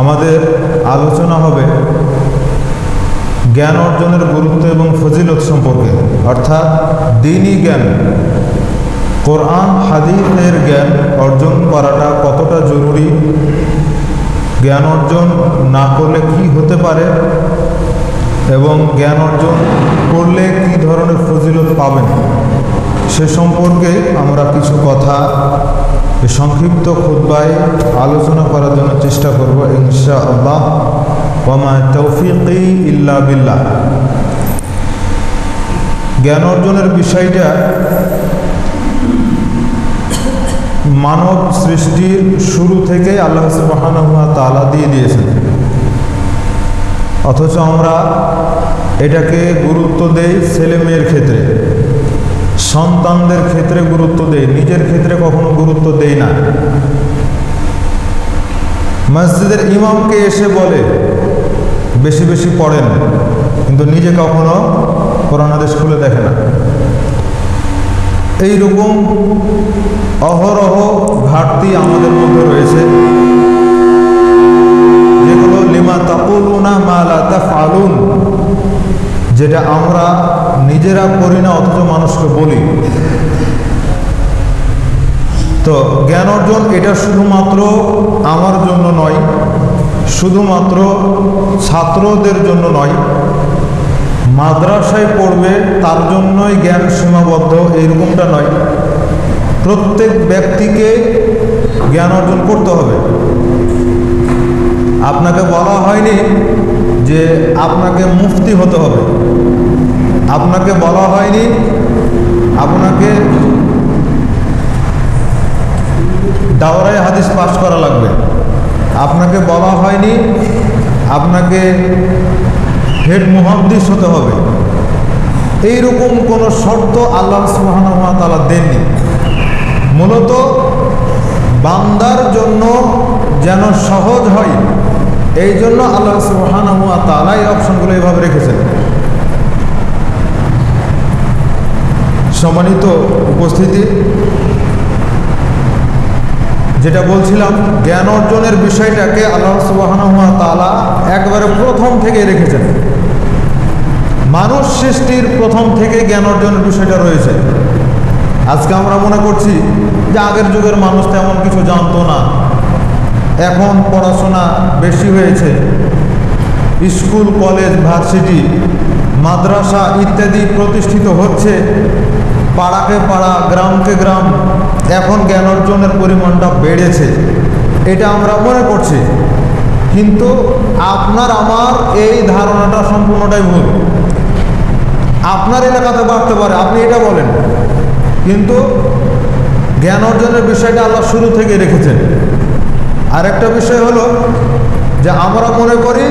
আমাদের আলোচনা হবে জ্ঞান অর্জনের গুরুত্ব এবং ফজিলত সম্পর্কে, অর্থাৎ দ্বীনি জ্ঞান, কোরআন হাদিসের জ্ঞান অর্জন করাটা কতটা জরুরি, জ্ঞান অর্জন না করলে কি হতে পারে এবং জ্ঞান অর্জন করলে কি ধরনের ফজিলত পাবেন সে সম্পর্কে আমরা কিছু কথা সংক্ষিপ্ত খুতবায় আলোচনা করার জন্য চেষ্টা করব ইনশাআল্লাহ। ওয়া মা তাওফীকি ইল্লা বিল্লাহ। জ্ঞান অর্জনের বিষয়টা মানব সৃষ্টির শুরু থেকে আল্লাহ সুবহানাহু ওয়া তাআলা দিয়ে দিয়েছেন, অথচ আমরা এটাকে গুরুত্ব দেই ছেলে মেয়ের ক্ষেত্রে, সন্তানদের ক্ষেত্রে গুরুত্ব দেই, নিজের ক্ষেত্রে কখনো গুরুত্ব দেই না। মসজিদের ইমামকে এসে বলে বেশি বেশি পড়েন, কিন্তু নিজে কখনো কোরআন হাদিস খুলে দেখে না। এইরকম অহরহ ঘাটতি আমাদের মধ্যে রয়েছে, যেগুলো লিমা তাকুলুনা মা লা তাফআলুন, যেটা আমরা নিজেরা করি না অথচ মানুষকে বলি। তো জ্ঞান অর্জন এটা শুধুমাত্র আমার জন্য নয়, শুধুমাত্র ছাত্রদের জন্য নয়, মাদ্রাসায় পড়বে তার জন্যই জ্ঞান সীমাবদ্ধ এইরকমটা নয়। প্রত্যেক ব্যক্তিকে জ্ঞান অর্জন করতে হবে। আপনাকে বলা হয়নি যে আপনাকে মুফতি হতে হবে, আপনাকে বলা হয়নি আপনাকে দাওরায়ে হাদিস পাস করা লাগবে, আপনাকে বলা হয়নি আপনাকে হেড মুহাদ্দিস হতে হবে। এইরকম কোনো শর্ত আল্লাহ সুবহানাহু ওয়া তাআলা দেননি। মূলত বান্দার জন্য যেন সহজ হয় এই জন্য আল্লাহ সুবহানাহু ওয়া তাআলা এই অপশনগুলো এইভাবে রেখেছেন। সম্মানিত উপস্থিতি, যেটা বলছিলাম, জ্ঞান অর্জনের বিষয়টাকে আল্লাহ সুবহানাহু ওয়া তাআলা একবারে প্রথম থেকে রেখেছেন। মানুষ সৃষ্টির প্রথম থেকে জ্ঞান অর্জনের বিষয়টা রয়েছে। আজকে আমরা মনে করছি যে আগের যুগের মানুষ তেমন কিছু জানতো না, এখন পড়াশোনা বেশি হয়েছে, স্কুল কলেজ ভার্সিটি মাদ্রাসা ইত্যাদি প্রতিষ্ঠিত হচ্ছে, পাড়াকে পাড়া গ্রামকে গ্রাম এখন জ্ঞান অর্জনের পরিমাণটা বেড়েছে, এটা আমরা মনে করছি। কিন্তু আপনার আমার এই ধারণাটা সম্পূর্ণটাই ভুল। আপনার এলাকাতে বাড়তে পারে, আপনি এটা বলেন, কিন্তু জ্ঞান অর্জনের বিষয়টা আল্লাহ শুরু থেকে রেখেছেন। আরেকটা বিষয় হলো যে আমরা মনে করি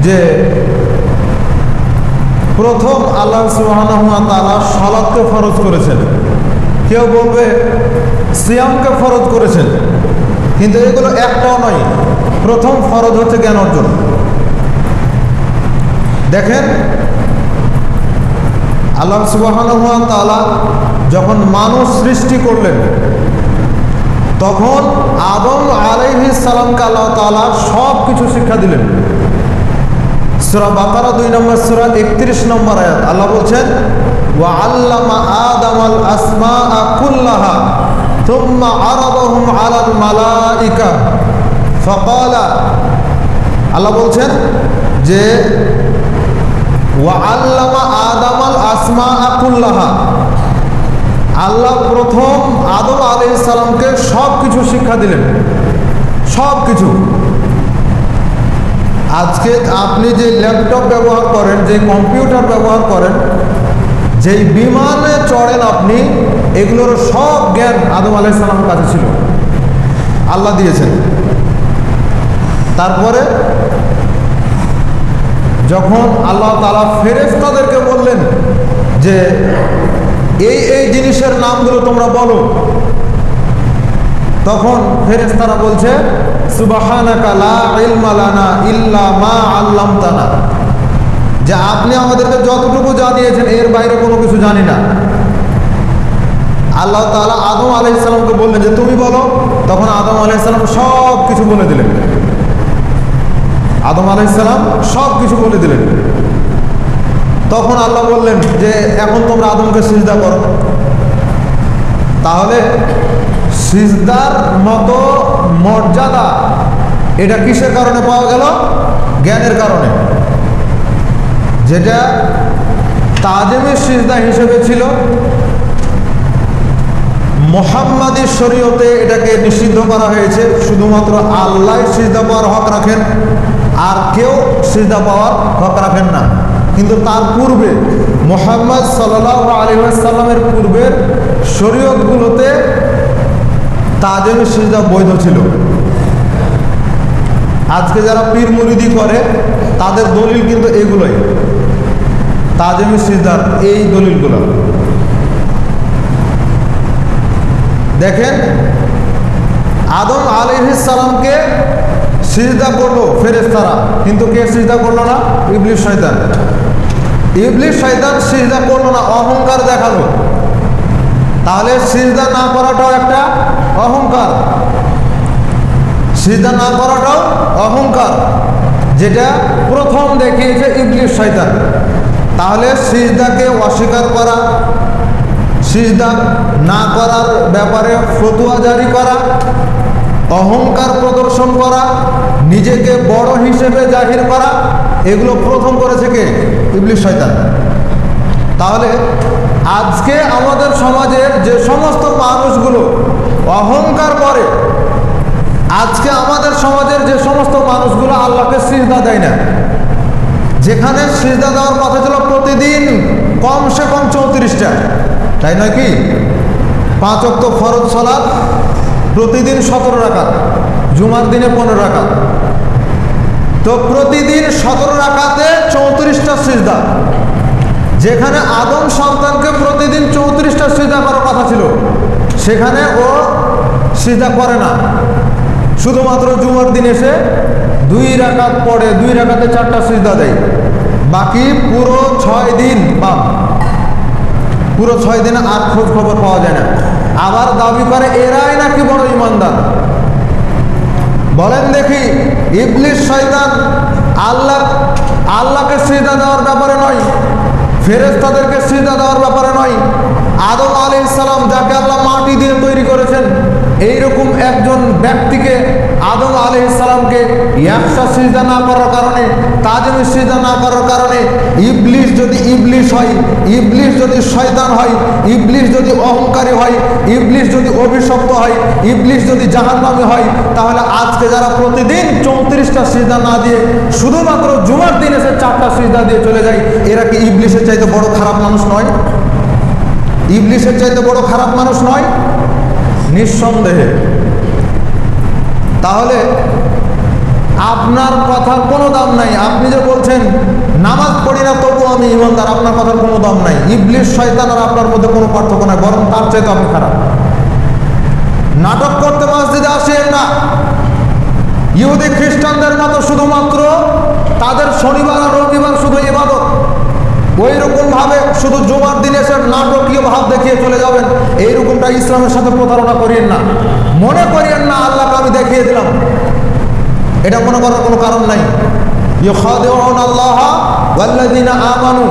যে প্রথম আল্লাহ সুবহানাহু ওয়া তাআলা সালাতকে ফরজ করেছেন, কেউ বলবে সিয়ামকে ফরজ করেছেন, কিন্তু এগুলো একটাও নয়। প্রথম ফরজ হচ্ছে জ্ঞান অর্জন। দেখেন, আল্লাহ সুবহানাহু ওয়া তাআলা যখন মানুষ সৃষ্টি করলেন তখন আদম আলাইহিস সালামকে আল্লাহ তাআলা সব কিছু শিক্ষা দিলেন। সূরা বাকারা 2 নম্বর সূরা 31 নম্বর আয়াত আল্লাহ বলছেন, ওয়া আল্লামা আদামাল আসমাআ কুল্লাহা থুম্মা আরাদাহুম আলাল মালাইকা ফাকালা, আল্লাহ বলছেন যে ওয়া আল্লামা আদামাল আসমাআ কুল্লাহা, আল্লাহ প্রথম আদম আলাইহিস সালামকে সব কিছু শিক্ষা দিলেন, সব কিছু। আজকে আপনি যে ল্যাপটপ ব্যবহার করেন, যে কম্পিউটার ব্যবহার করেন, যেই বিমানে চড়েন আপনি, এগুলোর সব জ্ঞান আদম আলাইহিস সালামের কাছে ছিল, আল্লাহ দিয়েছেন। তারপরে যখন আল্লাহ তাআলা ফেরেশতাদেরকে বললেন যে এই এই জিনিসের নামগুলো তোমরা বলো, তখন ফেরেশতারা বলছে সুবহানাকা লা ইলমা লানা ইল্লা মা আল্লামতানা, যে আপনি আমাদেরকে যতটুকু জানিয়েছেন এর বাইরে কোনো কিছু জানি না। আল্লাহ তাআলা আদম আলাইহিস সালামকে বললেন যে তুমি বলো, তখন আদম আলাইহিস সালাম সব কিছু বলে দিলেন। আদম আলাইহিস সালাম সব কিছু বলে দিলেন। তখন আল্লাহ বললেন যে এখন তোমরা আদমকে সিজদা করো। তাহলে সিজদার মতো মর্যাদা এটা কিসের কারণে পাওয়া গেল? জ্ঞানের কারণে। যেটা তাজিমে সিজদা হিসেবে ছিল, মুহাম্মাদি শরীয়তে এটাকে নিষিদ্ধ করা হয়েছে। শুধুমাত্র আল্লাহ সিজদা পাওয়ার হক রাখেন, আর কেউ সিজদা পাওয়ার হক রাখেন না। কিন্তু তার পূর্বে মুহাম্মদ সাল্লাল্লাহু আলাইহি ওয়াসাল্লামের পূর্বের শরীয়তগুলোতে তাজিমে সিজদা বৈধ ছিল। আজকে যারা পীর মুরিদি করে তাদের দলিল কিন্তু এগুলোই, তাজিমে সিজদার এই দলিলগুলো। দেখেন, আদম আলাইহিস সালামকে সিজদা করলো ফেরেশতারা, কিন্তু কে সিজদা করলো না? ইবলিস শয়তান। ইবলিস শয়তান সিজদা করলো না, অহংকার দেখালো। তাহলে সিজদা না করাটাও একটা অহংকার, সিজদা না করাটাও অহংকার, যেটা প্রথম দেখিয়েছে ইবলিস শয়তান। তাহলে সিজদাকে অস্বীকার করা, সিজদা না করার ব্যাপারে ফতোয়া জারি করা, অহংকার প্রদর্শন করা, নিজেকে বড় হিসেবে জাহির করা, এগুলো প্রথম করেছে কে? ইবলিস শয়তান। তাহলে আজকে আমাদের সমাজের যে সমস্ত মানুষগুলো অহংকার করে, আজকে আমাদের সমাজের যে সমস্ত মানুষগুলো আল্লাহকে সিজদা দেয় না, যেখানে সিজদা দেওয়ার কথা ছিল প্রতিদিন কমসে কম 34টা, তাই নয় কি? 5 ওয়াক্ত ফরজ সালাত প্রতিদিন 17 রাকাত, জুমার দিনে 15 রাকাত, তো প্রতিদিন 17 রাকাতে 34টা সিজদা। যেখানে আদম সন্তানকে প্রতিদিন 34টা সিজদা করার কথা ছিল, সেখানে ও সিজদা করে না, শুধুমাত্র জুমার দিন এসে 2 রাকাত পড়ে, 2 রাকাতে 4টা সিজদা দেয়। বাকি পুরো 6 দিন বাদ, পুরো 6 দিনে আর খোঁজ খবর পাওয়া যায় না। আবার দাবি করে এরাই নাকি বড় ইমানদার। বলেন দেখি, ইবলিস শয়তান আল্লাহকে সিজদা দেওয়ার ব্যাপারে নয়, ফেরেশতাদেরকে সিজদা দেওয়ার ব্যাপারে নয়, আদম আলাইহিস সালাম যাকে আল্লাহ মাটি দিয়ে তৈরি করেছেন, এইরকম একজন ব্যক্তিকে, আদম আলাইহিস সালামকে একটা সিজদা না করার কারণে, তাজিমে সিজদা না করার কারণে ইবলিস যদি ইবলিস হয়, ইবলিস যদি শয়তান হয়, ইবলিস যদি অহংকারী হয়, ইবলিস যদি অভিশপ্ত হয়, ইবলিস যদি জাহান্নামী হয়, তাহলে আজকে যারা প্রতিদিন 34টা সিজদা না দিয়ে শুধুমাত্র জুমার দিন এসে 4টা সিজদা দিয়ে চলে যায়, এরা কি ইবলিসের চাইতে বড় খারাপ মানুষ নয়? ইবলিসের চাইতে বড় খারাপ মানুষ নয়? নিঃসন্দেহে। তাহলে আপনার কথার কোনো দাম নাই। আপনি যে বলছেন নামাজ পড়ি না তবু আমি ইমানদার, আপনার কথার কোনো দাম নাই। ইবলিস শয়তান আর আপনার মধ্যে কোনো পার্থক্য নাই, বরং তার চাইতে আপনি খারাপ। নাটক করতে মসজিদে আসেন না, ইহুদি খ্রিস্টানদের মতো শুধুমাত্র তাদের শনিবার আর রবিবার শুধু ইবাদত, ওই রকম ভাবে শুধু জুমার দিন এসে নাটকীয় ভাব দেখিয়ে চলে যাবেন, এইরকমটা ইসলামের সাথে প্রতারণা করিয়েন না। মনে করিয়েন না আল্লাহকে আমি দেখিয়ে দিলাম, এটা মনে করার কোনো কারণ নাই। ইউখাদিউনা আল্লাহ ওয়াল্লাযিনা আমানু,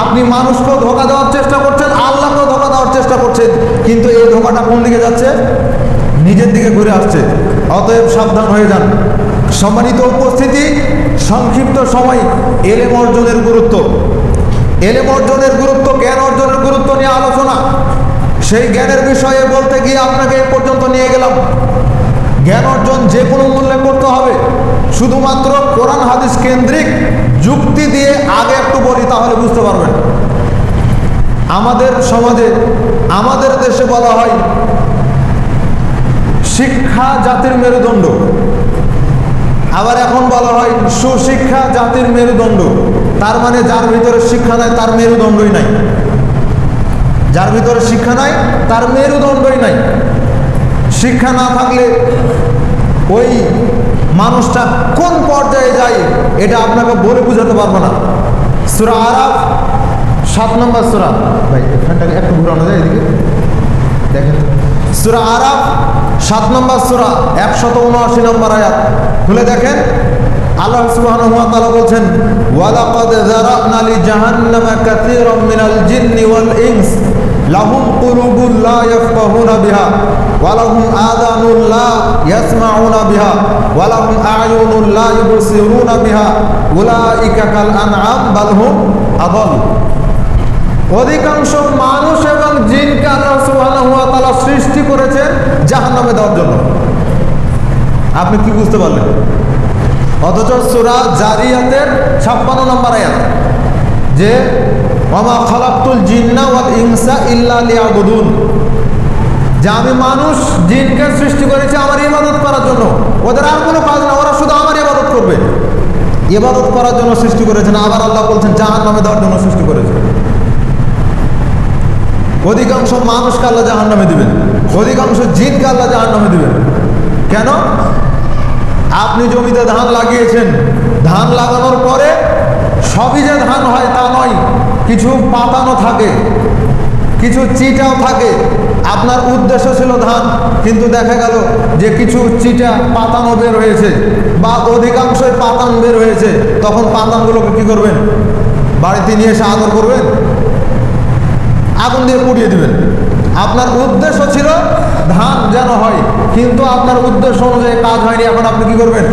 আপনি মানুষকেও ধোঁকা দেওয়ার চেষ্টা করছেন, আল্লাহকেও ধোঁকা দেওয়ার চেষ্টা করছেন, কিন্তু এই ধোঁকাটা কোন দিকে যাচ্ছে? নিজের দিকে ঘুরে আসছে। অতএব সাবধান হয়ে যান। সম্মানিত উপস্থিতি, সংক্ষিপ্ত সময় এলেম অর্জনের গুরুত্ব, এলেম অর্জনের গুরুত্ব, জ্ঞান অর্জনের গুরুত্ব নিয়ে আলোচনা। সেই জ্ঞানের বিষয়ে বলতে গিয়ে আপনাকে এ পর্যন্ত নিয়ে গেলাম। জ্ঞান অর্জন যে কোনো মূল্যে করতে হবে, শুধুমাত্র কোরআন হাদিস কেন্দ্রিক যুক্তি দিয়ে আগে একটু বলি, তাহলে বুঝতে পারবেন। আমাদের সমাজে, আমাদের দেশে বলা হয় শিক্ষা জাতির মেরুদণ্ড, আবার এখন বলা হয় সুশিক্ষা জাতির মেরুদণ্ড। তার মানে যার ভিতরে শিক্ষা নাই তার মেরুদণ্ডই নাই, যার ভিতরে শিক্ষা নাই তার মেরুদণ্ডই নাই। শিক্ষা না থাকলে ওই মানুষটা কোন পর্যায়ে যায় এটা আপনাকে বলে বোঝাতে পারবো না। সূরা আরাফ 7 নম্বর সূরা, ভাই এখানটাকে একটু ঘুরানো যায় এদিকে দেখেন। সূরা আরাফ 7 নম্বর সূরা 179 নম্বর আয়াত খুলে দেখেন। আল্লাহ সুবহানাহু ওয়া তাআলা বলছেন, ওয়ালাকাদ যারানা লিজাহান্নামা কাসীরাম মিনাল জিন্নি ওয়াল ইনস লাহুম কুলুবুন লা ইয়াফকাহুনা বিহা ওয়া লাহুম আযানুন লা ইয়াসমাউনা বিহা ওয়া লাহুম আ'য়ুনুন লা ইউবসিরুনা বিহা উলাইকা কাল আনআম বাল হুম আযাল। অধিকাংশ মানুষ এবং জিনকে আল্লাহ সুবহানাহু ওয়া তাআলা সৃষ্টি করেছেন জাহান্নামে দেওয়ার জন্য। আপনি কি বুঝতে পারলেন? অথচ সূরা জারিয়াতের 56 নম্বর আয়াত যে ওয়ামা খালাকতুল জিন্না ওয়াল ইনসা ইল্লা লিয়াবুদুন, যে আমি মানুষ জিনকে সৃষ্টি করেছি আমার ইবাদত করার জন্য, ওদের আর কোনো কাজ না, ওরা শুধু আমার ইবাদত করবে। ইবাদত করার জন্য সৃষ্টি করেছেন। আবার আল্লাহ বলছেন জাহান্নামে দেওয়ার জন্য সৃষ্টি করেছেন। অধিকাংশ মানুষকে আল্লাহ জাহান্নামে দিবেন, অধিকাংশ জিনকে আল্লাহ জাহান্নামে দিবেন। কেন? আপনি জমিতে ধান লাগিয়েছেন, ধান লাগানোর পরে সবই যে ধান হয় তা নয়, কিছু পাতানো থাকে, কিছু চিটাও থাকে। আপনার উদ্দেশ্য ছিল ধান, কিন্তু দেখা গেল যে কিছু চিটা পাতানো বের হয়েছে বা অধিকাংশই পাতান বের হয়েছে। তখন পাতানগুলোকে কি করবেন? বাড়িতে নিয়ে এসে আদর করবেন, আগুন দিয়ে পুড়িয়ে দিবেন। আপনার উদ্দেশ্য ছিল ধান যেন হয়, কিন্তু আপনার উদ্দেশ্য অনুযায়ী কাজ হয়নি। এখন আপনি কি করবেন?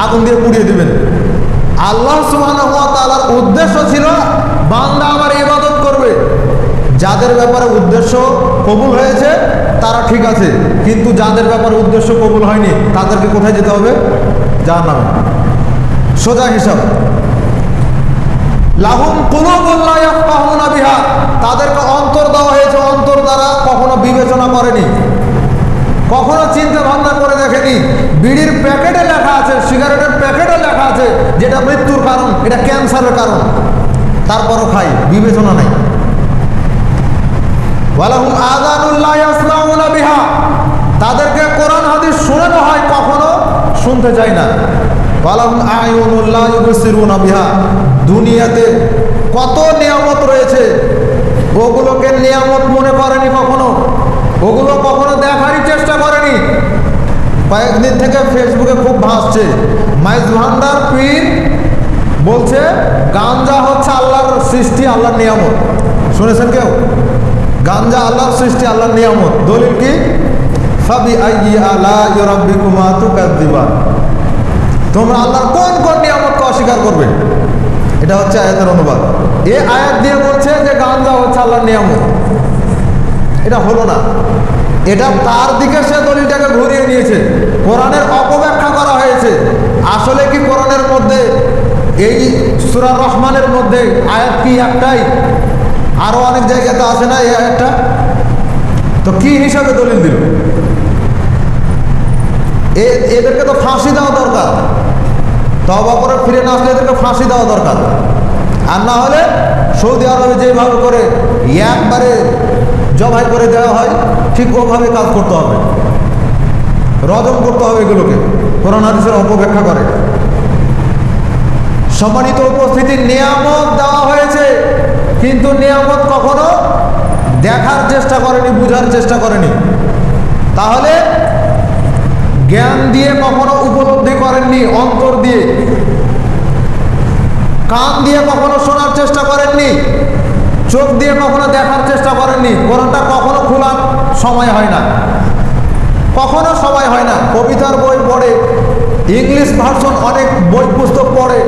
আগুন দিয়ে পুড়িয়ে দিবেন। আল্লাহ সুবহানাহু ওয়া তাআলার উদ্দেশ্য ছিল বান্দা আমার ইবাদত করবে। যাদের ব্যাপারে উদ্দেশ্য কবুল হয়েছে তারা ঠিক আছে, কিন্তু যাদের ব্যাপারে উদ্দেশ্য কবুল হয়নি তাদেরকে কোথায় যেতে হবে? জাহান্নামে। সোজা হিসাব। লাহুম কুলুবুন লা ইয়াফকাহুনা বিহা, তাদেরকে অন্তর দেওয়া হয়েছে, অন্তর দ্বারা কখনো বিবেচনা করেনি, কখনো চিন্তা ভাবনা করে দেখেনি। বিড়ির প্যাকেটে লেখা আছে, সিগারেটের প্যাকেটে লেখা আছে যেটা মৃত্যুর কারণ, এটা ক্যান্সারের কারণ, তারপরও খাই, বিবেচনা নাই। ওয়ালাহুম আযানুন লা ইয়াসমাউনা বিহা, তাদেরকে কোরআন হাদিস শোনানো হয়, কখনো শুনতে চায় না। ওয়ালাহুম আ'য়ুনুন লা ইউবসিরুনা বিহা, দুনিয়াতে কত নিয়ামত রয়েছে, ওগুলোকে নিয়ামত মনে করেনি কখনো, ওগুলো কখনো দেখারই চেষ্টা করেনি। কয়েকদিন থেকে ফেসবুকে খুব ভাসছে, মাইজ ভান্ডার পীর বলছে গাঞ্জা হচ্ছে আল্লাহর সৃষ্টি, আল্লাহর নিয়ামত। শুনেছেন কেউ? গাঞ্জা আল্লাহর সৃষ্টি, আল্লাহর নিয়ামত। দলিল কি? ফাবি আইয়ি আলাই রাব্বিকুমা তুকাযযিবান, তোমরা আল্লাহর কোন কোন নিয়ামতকে অস্বীকার করবে? এটা হচ্ছে আয়াতের অনুবাদ। এই আয়াত দিয়ে বলছে যে গাঞ্জা হচ্ছে আল্লাহর নিয়ামত। এটা হলো না, এটা তার দিকে সে দলিলটাকে ঘুরিয়ে নিয়েছে, কোরআনের অপব্যাখ্যা করা হয়েছে। আসলে কি কোরআনের মধ্যে এই সূরা রহমানের মধ্যে আয়াত কি একটাই? আরো অনেক জায়গাতে আছে না এই আয়াতটা? তো কি হিসাবে দলিল দিল? এদেরকে তো ফাঁসি দেওয়া দরকার, তওবা করে ফিরে না আসলে এদেরকে ফাঁসি দেওয়া দরকার। আর না হলে সৌদি আরবে যেভাবে করে একবারে জবাই করে দেওয়া হয় ঠিক ওভাবে কাজ করতে হবে, রজম করতে হবে এগুলোকে। কোরআন হাদিসের অপব্যাখ্যা করে। সম্মানিত উপস্থিতি, নিয়ামত দেওয়া হয়েছে, কিন্তু নিয়ামত কখনো দেখার চেষ্টা করেনি, বুঝার চেষ্টা করেনি। তাহলে জ্ঞান দিয়ে কখনো উপলব্ধি করেননি, অন্তর দিয়ে, কান দিয়ে কখনো শোনার চেষ্টা করেননি, চোখ দিয়ে কখনো দেখার চেষ্টা করেননি। কোরআনটা কখনো খোলার সময় হয় না, কখনো সময় হয় না। কবিতার বই পড়ে, ইংলিশ ভার্সন অনেক বই পুস্তক পড়ে,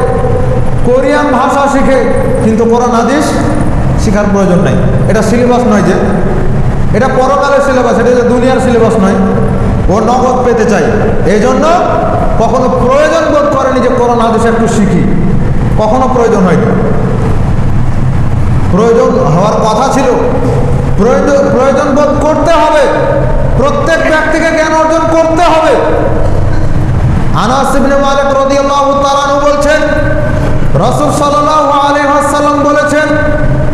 কোরিয়ান ভাষা শিখে, কিন্তু কোরআন হাদিস শেখার প্রয়োজন নাই। এটা সিলেবাস নয়, যে এটা পরকালের সিলেবাস, এটা যে দুনিয়ার সিলেবাস নয়। ও নগদ পেতে চাই, এই জন্য কখনো প্রয়োজন বোধ করেনি যে কোরআন হাদিস একটু শিখি, কখনো প্রয়োজন হয়নি। প্রয়োজন হওয়ার কথা ছিল, প্রয়োজন বোধ করতে হবে, প্রত্যেক ব্যক্তিকে জ্ঞান অর্জন করতে হবে। আনাস ইবনে মালিক রাদিয়াল্লাহু তাআলা আনহু বলছেন, রাসূল সাল্লাল্লাহু আলাইহি ওয়াসাল্লাম বলেছেন,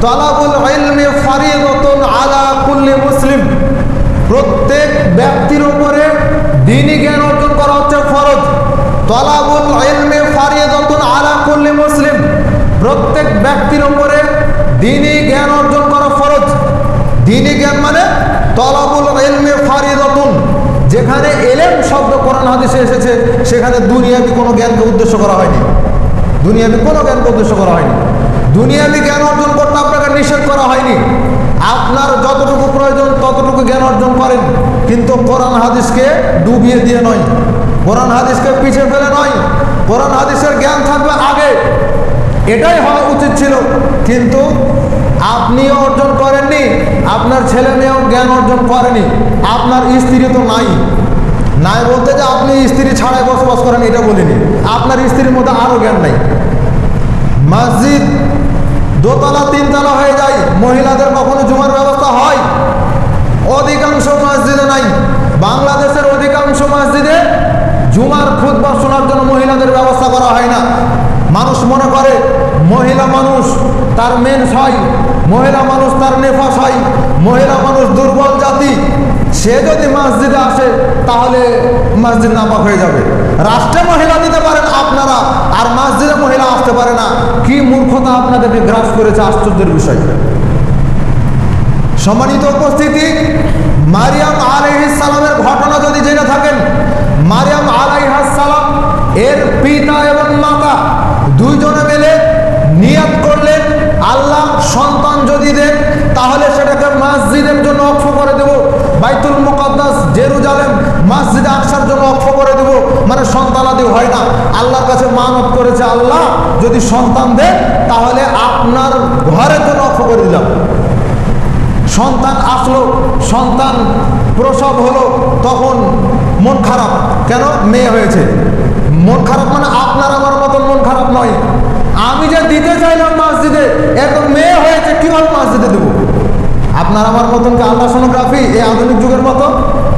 তালাবুল ইলমি ফারিদাতুন আলা কুল্লি মুসলিম, প্রত্যেক ব্যক্তির উপরে দ্বীনি জ্ঞান অর্জন করা হচ্ছে ফরজ। তালাবুল ইলমি ফারিদাতুন আলা কুল্লি মুসলিম, প্রত্যেক ব্যক্তির উপরে দ্বীনি জ্ঞান অর্জন করা ফরজ। দ্বীনি জ্ঞান মানে তালাবুল ইলমি ফারিদাতুন, যেখানে ইলম শব্দ কোরআন হাদিসে এসেছে সেখানে দুনিয়াবি কোনো জ্ঞানকে উদ্দেশ্য করা হয়নি। দুনিয়াবি কোনো জ্ঞানকে উদ্দেশ্য করা হয়নি। দুনিয়াবি জ্ঞান অর্জন করতে আপনাকে নিষেধ করা হয়নি। আপনার যতটুকু প্রয়োজন ততটুকু জ্ঞান অর্জন করেন, কিন্তু কোরআন হাদিসকে ডুবিয়ে দিয়ে নয়, কোরআন হাদিসকে পিছিয়ে ফেলে নয়। কোরআন হাদিসের জ্ঞান থাকবে আগে, এটাই হওয়া উচিত ছিল। কিন্তু আপনিও অর্জন করেননি, আপনার ছেলে মেয়েও জ্ঞান অর্জন করেনি, আপনার স্ত্রী তো নাই। নাই বলতে যে আপনি স্ত্রী ছাড়াই বসবাস করেন এটা বলিনি, আপনার স্ত্রীর মধ্যে আরও জ্ঞান নাই। মসজিদ দোতলা তিনতলা হয়ে যায়, মহিলাদের কখনো জুমার ব্যবস্থা হয়? অধিকাংশ মসজিদে নাই। বাংলাদেশের অধিকাংশ মসজিদে জুমার খুতবা শোনার জন্য মহিলাদের ব্যবস্থা করা হয় না। মানুষ মনে করে মহিলা মানুষ তার মেন্স হয়, মহিলা মানুষ তার নেফাস হয়, মহিলা মানুষ দুর্বল জাতি, সে যদি মসজিদে আসে তাহলে মসজিদ নাপাক হয়ে যাবে। রাষ্ট্রে মহিলা দিতে পারেন আপনারা, আর মসজিদে মহিলা আসতে পারে না। কি মূর্খতা আপনাদেরকে গ্রাস করেছে, আশ্চর্যের বিষয়। সম্মানিত উপস্থিতি, মারিয়াম আলাইহিস সালামের ঘটনা যদি জেনে থাকেন, মারিয়াম আলাইহিস সালাম এর পিতা এবং মাতা দুইজনে মিলে নিয়ত করলেন, আল্লাহ সন্তান যদি দেন তাহলে সেটাকে মসজিদের জন্য অক্ষ করে দেব, বাইতুল মুকাদ্দাস জেরুজালেম মসজিদে আকসার জন্য অক্ষ করে দেব। মানে সন্তানাদি হয় না, আল্লাহর কাছে মানত করেছে, আল্লাহ যদি সন্তান দেন তাহলে আপনার ঘরের জন্য অক্ষ করে দিলাম। সন্তান আসলো, সন্তান প্রসব হলো, তখন মন খারাপ। কেন? মেয়ে হয়েছে। মন খারাপ মানে আপনার আমার মতন মন খারাপ নয়। আমি যে দিতে চাইলাম মসজিদে, একদম মেয়ে হয়েছে, কিভাবে মসজিদে দেবো? আপনার আমার মতন কি আলট্রাসোনোগ্রাফি এই আধুনিক যুগের মতো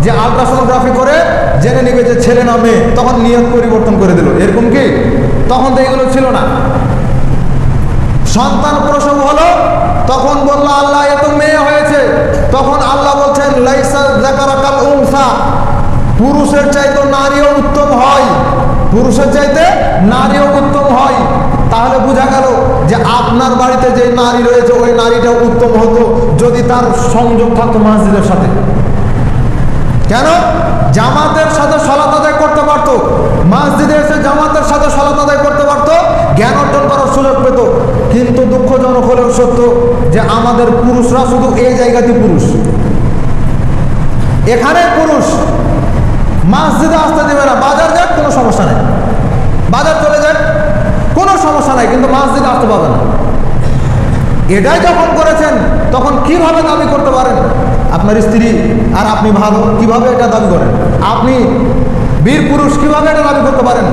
যে আলট্রাসোনোগ্রাফি করে জেনে নিবে যে ছেলে না মেয়ে, তখন নিয়ত পরিবর্তন করে দিল, এরকম কি? তখন তো এগুলো ছিল না। সন্তান প্রসব হলো, তখন বলল আল্লাহ এ তো মেয়ে হয়েছে। তখন আল্লাহ বলছেন লাইসা যাকারা কাল উনসা, পুরুষের চাইতে নারীও উত্তম হয়, পুরুষের চাইতে নারীও উত্তম হয়। তাহলে বোঝা গেল যে আপনার বাড়িতে যে নারী রয়েছে ওই নারীটা উত্তম হতো যদি তার সংযোগ থাকতো মসজিদের সাথে। কেন? জামাতের সাথে সালাত আদায় করতে পারতো, মসজিদে এসে জামাতের সাথে সালাত আদায় করতে পারতো, জ্ঞান অর্জন করার সুযোগ পেত। কিন্তু দুঃখজনক হলেও সত্য যে আমাদের পুরুষরা শুধু এই জায়গাতে পুরুষ, এখানে পুরুষ, মসজিদে আসতে দেবে না। বাজার যাক কোনো সমস্যা নেই, বাজার চলে যাক কোনো সমস্যা নাই, কিন্তু মসজিদে আসতে পারবে না। এটাই যখন করেছেন তখন কিভাবে দাবি করতে পারেন আপনার স্ত্রী আর আপনি ভালো? কিভাবে এটা দাবি করেন? আপনি বীর পুরুষ, কিভাবে এটা দাবি করতে পারেন?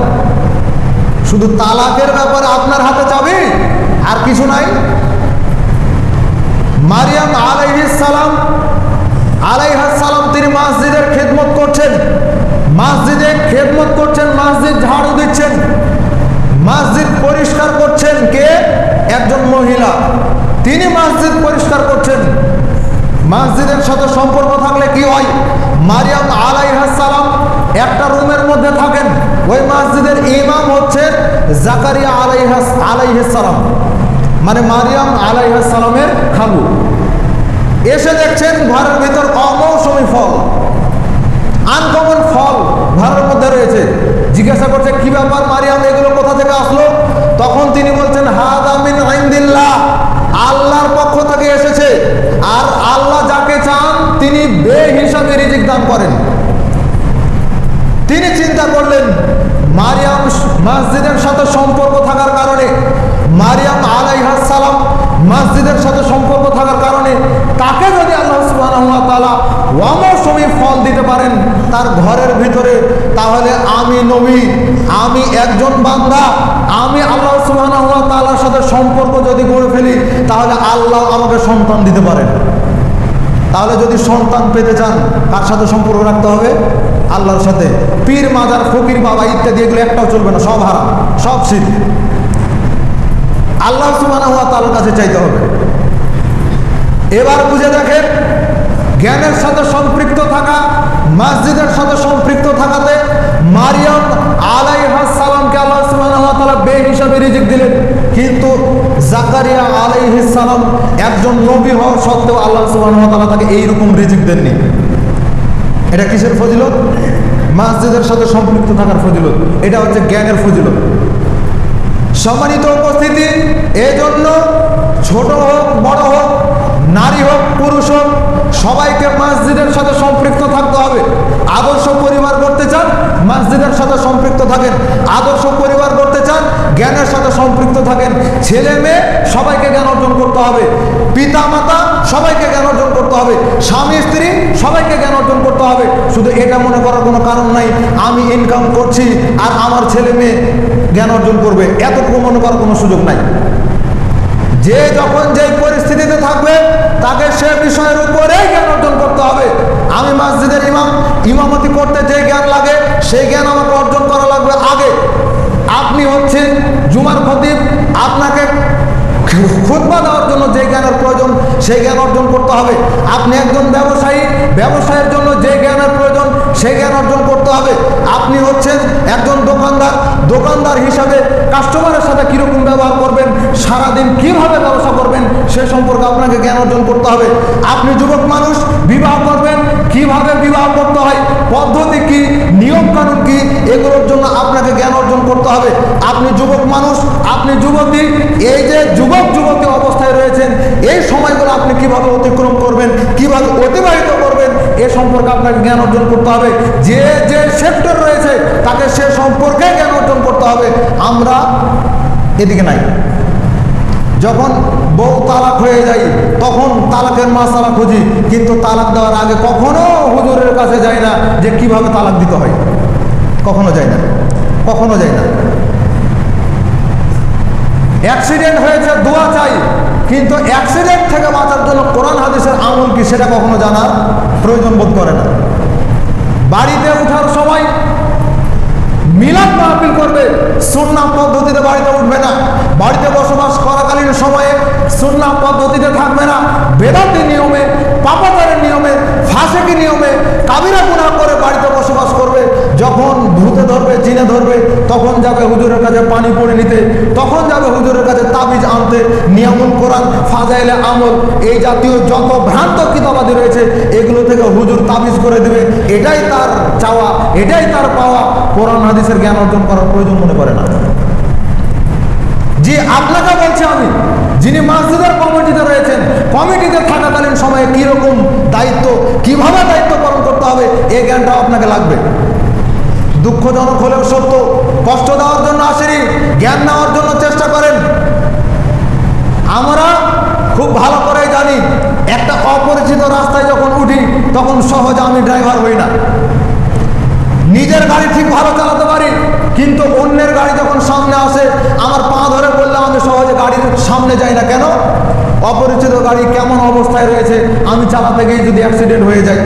শুধু তালাকের ব্যাপারে আপনার হাতে চাবি, আর কিছু নাই। মারিয়াম আলাইহিস সালাম তিনি মসজিদের খেদমত করছেন, মসজিদে খেদমত করছেন, মসজিদ ঝাড়ু দিচ্ছেন, মসজিদ পরিষ্কার করছেন। কে? একজন মহিলা, তিনি মসজিদ পরিষ্কার করছেন। মসজিদের সাথে সম্পর্ক থাকলে কি হয়? মারিয়াম আলাইহিস সালাম একটা রুমের মধ্যে থাকেন, ওই মসজিদের ইমাম হচ্ছেন জাকারিয়া আলাইহিস সালাম, মানে মারিয়াম আলাইহিস সালামের খালু। এসে দেখছেন ঘরের ভিতর অমৌসুমী ফল, আনকমন ফল ঘরের মধ্যে রয়েছে। জিজ্ঞাসা করছে কি ব্যাপার মারিয়াম, এগুলো কোথা থেকে আসলো? তখন তিনি বলছেন হাযা মিন ইনদিল্লাহ, আল্লাহর পক্ষ থেকে এসেছে। আর আল্লাহ যাকে চান তিনি বেহিসাবে রিজিক দান করেন। তিনি চিন্তা করলেন মারিয়াম মসজিদের সাথে সম্পর্ক থাকার কারণে, মারিয়াম আলাইহিস সালাম মসজিদের সাথে সম্পর্ক থাকার কারণে তাকে যদি আল্লাহ সুবহানাহু ওয়া তাআলা অমৌসুমী ফল দিতে পারেন তার ঘরের ভিতরে, তাহলে আমি নবী, আমি একজন বান্দা, আমি আল্লাহ সুবহানাহু ওয়া তাআলার সাথে সম্পর্ক যদি গড়ে ফেলি তাহলে আল্লাহ আমাকে সন্তান দিতে পারেন। তাহলে যদি সন্তান পেতে চান কার সাথে সম্পর্ক রাখতে হবে? আল্লাহর সাথে। পীর, মাজার, ফকির, বাবা ইত্যাদি এগুলো একটাও চলবে না, সব হারাম, সব শিরক। আল্লাহ সুবহানাহু ওয়া তাআলার কাছে চাইতে হবে। এবার বুঝে দেখেন, জ্ঞানের সাথে সম্পৃক্ত থাকা, মসজিদের সাথে সম্পৃক্ত থাকাতে মারিয়াম আলাইহিস সালামকে আল্লাহ সুবহানাহু ওয়া তাআলা বেহিসাবে রিজিক দিলেন। কিন্তু জাকারিয়া আলাইহিস সালাম একজন নবী হওয়া সত্ত্বেও আল্লাহ সুবহানাহু ওয়া তাআলা তাকে এইরকম রিজিক দেননি। এটা কিসের ফজিলত? মসজিদের সাথে সম্পৃক্ত থাকার ফজিলত। এটা হচ্ছে জ্ঞানের ফজিলত। সম্মানিত উপস্থিতি, এজন্য ছোট হোক বড় হোক, নারী হোক পুরুষ হোক, সবাইকে মসজিদের সাথে সম্পৃক্ত থাকতে হবে। আদর্শ পরিবার করতে চান, মসজিদের সাথে সম্পৃক্ত থাকেন। আদর্শ পরিবার করতে চান, জ্ঞানের সাথে সম্পৃক্ত থাকেন। ছেলে মেয়ে সবাইকে জ্ঞান অর্জন করতে হবে, পিতা মাতা সবাইকে জ্ঞান অর্জন করতে হবে, স্বামী স্ত্রী সবাইকে জ্ঞান অর্জন করতে হবে। শুধু এটা মনে করার কোনো কারণ নাই আমি ইনকাম করছি আর আমার ছেলে মেয়ে জ্ঞান অর্জন করবে, এতটুকু মনে করার কোনো সুযোগ নাই। যে যখন যেই পরিস্থিতিতে থাকবে তাকে সে বিষয়ের উপরেই জ্ঞান অর্জন করতে হবে। আমি মসজিদের ইমামতি করতে যে জ্ঞান লাগে সেই জ্ঞান আমাকে অর্জন করা লাগবে আগে। আপনি হচ্ছেন জুমার খতিব, আপনাকে খুতবা দেওয়ার জন্য যে জ্ঞানের প্রয়োজন সেই জ্ঞান অর্জন করতে হবে। আপনি একজন ব্যবসায়ী, ব্যবসায়ের জন্য যে জ্ঞানের প্রয়োজন সেই জ্ঞান অর্জন করতে হবে। আপনি হচ্ছেন একজন দোকানদার, দোকানদার হিসাবে কাস্টমারের সাথে কীরকম ব্যবহার করবেন, সারাদিন কীভাবে ব্যবসা করবেন সে সম্পর্কে আপনাকে জ্ঞান অর্জন করতে হবে। আপনি যুবক মানুষ, বিবাহ করবেন, কিভাবে বিবাহ করতে হয়, পদ্ধতি কি, নিয়ম কানুন কি, এগুলোর জন্য আপনাকে জ্ঞান অর্জন করতে হবে। আপনি যুবক মানুষ, আপনি যুবতী, এই যে যুবক যুবতী অবস্থায় রয়েছেন এই সময়গুলো আপনি কিভাবে অতিক্রম করবেন, কিভাবে অতিবাহিত করবেন এ সম্পর্কে আপনাকে জ্ঞান অর্জন করতে হবে। যে যে সেক্টর রয়েছে তাকে সে সম্পর্কে জ্ঞান অর্জন করতে হবে। আমরা এদিকে নাই। যখন বউ তালাক হয়ে যায় তখন তালাকের মাসালা খুঁজি, কিন্তু তালাক দেওয়ার আগে কখনো হুজুরের কাছে যাই না যে কিভাবে তালাক দিতে হয়, কখনো যাই না, কখনো যাই না। অ্যাক্সিডেন্ট হয়েছে দোয়া চাই, কিন্তু অ্যাক্সিডেন্ট থেকে বাঁচার জন্য কোরআন হাদিসের আমল কি সেটা কখনো জানার প্রয়োজন বোধ করে না। বাড়িতে ওঠার সময় মিলাদ মাহফিল করবে, সুন্নাহ পদ্ধতিতে বাড়িতে উঠবে না। বাড়িতে বসবাস করাকালীন সময়ে সুন্নাহ পদ্ধতিতে থাকবে না, বেদাতি নিয়মে, পাপাচারের নিয়মে, ফাসেকি নিয়মে কাবিরা গুনাহ করে বাড়িতে বসবাস করবে। যখন ভূতে ধরবে, জিনে ধরবে, তখন যাবে হুজুরের কাছে পানি পড়ে নিতে, তখন যাবে হুজুরের কাছে তাবিজ আনতে। নিয়ামুল কোরআন, ফাজাইলে আমল, এই জাতীয় যত ভ্রান্ত কিতাবাদি রয়েছে এগুলো থেকে হুজুর তাবিজ করে দেবে। এটাই তার চাওয়া, এটাই তার পাওয়া। কোরআন হাদিসের জ্ঞান অর্জন করার প্রয়োজন মনে করে না। জি, আপনাকে বলছি আমি, যিনি মসজিদের কমিটিতে রয়েছেন, কমিটিতে থাকাকালীন সময়ে কীরকম দায়িত্ব, কিভাবে দায়িত্ব পালন করতে হবে এই জ্ঞানটাও আপনাকে লাগবে। দুঃখজনক হলেও সত্য, কষ্ট দেওয়ার জন্য আসেনি, জ্ঞান নেওয়ার জন্য চেষ্টা করেন। আমরা খুব ভালো করে জানি একটা অপরিচিত রাস্তায় যখন উঠি তখন সহজে আমি ড্রাইভার হই না। নিজের গাড়ি ঠিক ভালো চালাতে পারি, কিন্তু অন্যের গাড়ি যখন সামনে আসে আমার পা ধরে বললে আমি সহজে গাড়ির সামনে যাই না। কেন? অপরিচিত গাড়ি কেমন অবস্থায় রয়েছে আমি চালাতে গিয়ে যদি অ্যাক্সিডেন্ট হয়ে যায়।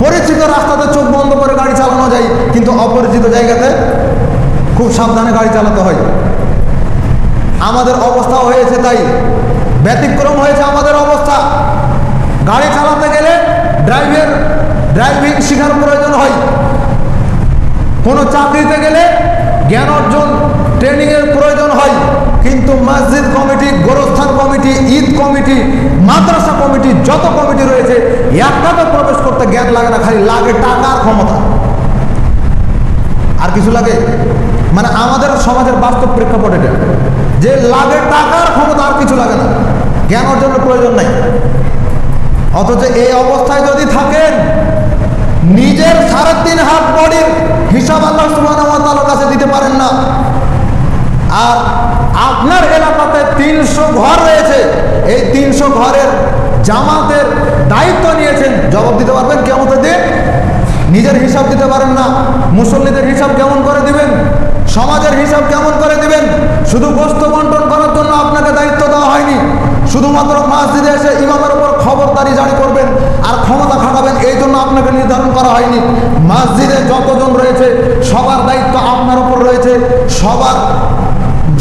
পরিচিত রাস্তাতে চোখ বন্ধ করে গাড়ি চালানো যায়, কিন্তু অপরিচিত জায়গাতে খুব সাবধানে গাড়ি চালাতে হয়। আমাদের অবস্থাও হয়েছে তাই, ব্যতিক্রম হয়েছে আমাদের অবস্থা। গাড়ি চালাতে গেলে ড্রাইভিং শেখার প্রয়োজন হয়। কোনো চাকরিতে গেলে জ্ঞান অর্জন ট্রেনিংয়ের প্রয়োজন হয়, কিন্তু মসজিদ কমিটি, গোরস্থান কমিটি, ঈদ কমিটি, মাদ্রাসা কমিটি, যত কমিটি রয়েছে একটাতে প্রবেশ করতে জ্ঞান লাগে না, খালি লাগে টাকার ক্ষমতা। আর কিছু লাগে? মানে আমাদের সমাজের বাস্তব প্রেক্ষাপট এটা, যে লাগে টাকার ক্ষমতা, আর কিছু লাগে না, জ্ঞান অর্জনের প্রয়োজন নাই। অথচ এই অবস্থায় যদি থাকেন, নিজের 3.5 হাত বডির হিসাব আল্লাহ সুবহানাহু ওয়া তাআলার কাছে দিতে পারেন না, আর আপনার এলাকাতে 300 ঘর রয়েছে, এই 300 ঘরের জামাতের দায়িত্ব নিয়েছেন, জবাব দিতে পারবেন কিয়ামতের দিন? নিজের হিসাব দিতে পারেন না, মুসল্লিদের হিসাব কেমন করে দিবেন? সমাজের হিসাব কেমন করে দিবেন? শুধু গোশত বন্টন করার জন্য আপনাকে দায়িত্ব দেওয়া হয়নি, শুধুমাত্র মসজিদে এসে ইমামের উপর খবরদারি জারি করবেন আর ক্ষমতা খাটাবেন এই জন্য আপনাকে নির্ধারণ করা হয়নি। মসজিদে যতজন রয়েছে সবার দায়িত্ব আপনার উপর রয়েছে।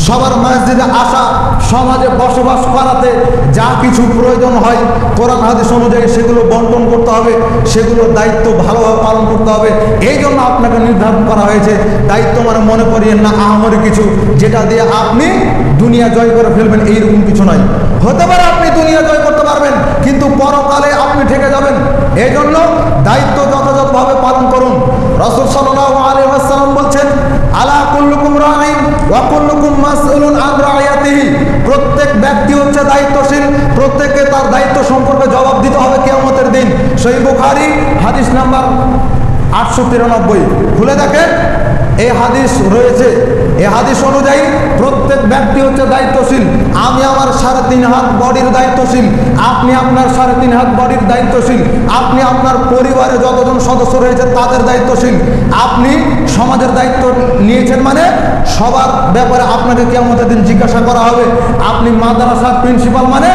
সবার মসজিদে আসা, সমাজে বসবাস করাতে যা কিছু প্রয়োজন হয় কোরআন হাদিস অনুযায়ী সেগুলো বন্টন করতে হবে, সেগুলোর দায়িত্ব ভালোভাবে পালন করতে হবে। এই জন্য আপনাকে নির্ধারণ করা হয়েছে। দায়িত্ব মানে মনে করিয়েন না আহামরি কিছু যেটা দিয়ে আপনি দুনিয়া জয় করে ফেলবেন, এইরকম কিছু নয়। হতে পারে আপনি দুনিয়া জয় করতে পারবেন, কিন্তু পরকালে আপনি ঠেকে যাবেন। এই জন্য দায়িত্ব যথাযথভাবে পালন করুন। রাসূল সাল্লাল্লাহু আলাইহি ওয়াসাল্লাম বলছেন, আলা কুল্লুকুম রাঈন ওয়া কুল্লুকুম বুখারী হাদিস নাম্বার 893। খুলে দেখেন, এই হাদিস রয়েছে। এই হাদিস অনুযায়ী প্রত্যেক ব্যক্তি হচ্ছে দায়িত্বশীল। আমি আমার 3.5 হাত বডির দায়িত্বশীল, আপনি আপনার 3.5 হাত বডির দায়িত্বশীল, আপনি আপনার পরিবারে যতজন সদস্য রয়েছে তাদের দায়িত্বশীল, আপনি সমাজের দায়িত্ব নিয়েছেন, মানে সবার ব্যাপারে আপনাকে কিয়ামতের দিন জিজ্ঞাসা করা হবে। আপনি মাদ্রাসার প্রিন্সিপাল, মানে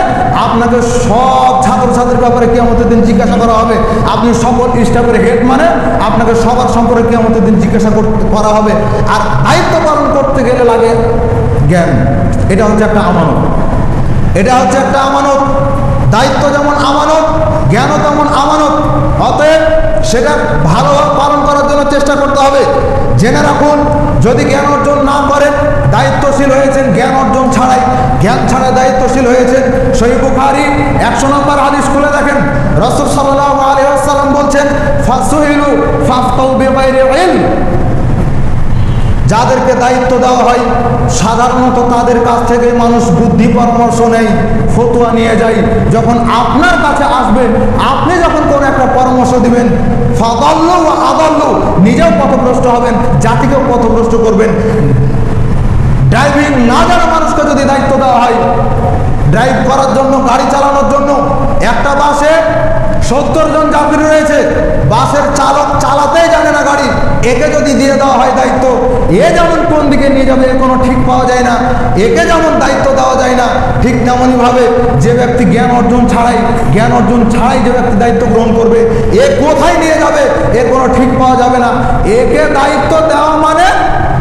আপনাকে সব ছাত্রছাত্রীর ব্যাপারে কিয়ামতের দিন জিজ্ঞাসা করা হবে। আপনি সকল স্টাফের হেড, মানে আপনাকে সবার সম্পর্কে কিয়ামতের দিন জিজ্ঞাসা করা হবে। আর দায়িত্ব পালন করতে গেলে লাগে জ্ঞান। এটা হচ্ছে একটা আমানত, এটা হচ্ছে একটা আমানত। দায়িত্ব যেমন আমানত, জ্ঞানও তেমন আমানত। অতএব সেটা ভালোভাবে পালন করার জন্য চেষ্টা করতে হবে। জেনে রাখুন, যদি জ্ঞান অর্জন না করেন, দায়িত্বশীল হয়েছেন জ্ঞান অর্জন ছাড়াই, জ্ঞান ছাড়া দায়িত্বশীল হয়েছেন। সহিহ বুখারী 100 নম্বর হাদিস খুলে দেখেন, রাসূল সাল্লাল্লাহু আলাইহি ওয়াসাল্লাম বলছেন, ফাসুইলু ফাফতাউ বিগাইরি ইলম। যাদেরকে দায়িত্ব দেওয়া হয় সাধারণত তাদের কাছ থেকে মানুষ বুদ্ধি পরামর্শ নেয়, ফতোয়া নিয়ে যায়। যখন আপনার কাছে আসবেন, আপনি যখন কোনো একটা পরামর্শ দিবেন, ফাদাল্লু ওয়া আদাল্লু, নিজেও পথভ্রষ্ট হবেন, জাতিকেও পথভ্রষ্ট করবেন। ড্রাইভিং না জানা মানুষকে যদি দায়িত্ব দেওয়া হয় ড্রাইভ করার জন্য, গাড়ি চালানোর জন্য, একটা বাসে 70 জন যাত্রী রয়েছে, বাসের চালক চালাতেই জানে না গাড়ি, একে যদি দিয়ে দেওয়া হয় দায়িত্ব, এ যেমন কোন দিকে নিয়ে যাবে কোনো ঠিক পাওয়া যায় না, একে যেমন দায়িত্ব দেওয়া যায় না, ঠিক তেমনইভাবে যে ব্যক্তি জ্ঞান অর্জন ছাড়াই যে ব্যক্তি দায়িত্ব গ্রহণ করবে, এ কোথায় নিয়ে যাবে এর কোনো ঠিক পাওয়া যাবে না। একে দায়িত্ব দেওয়া মানে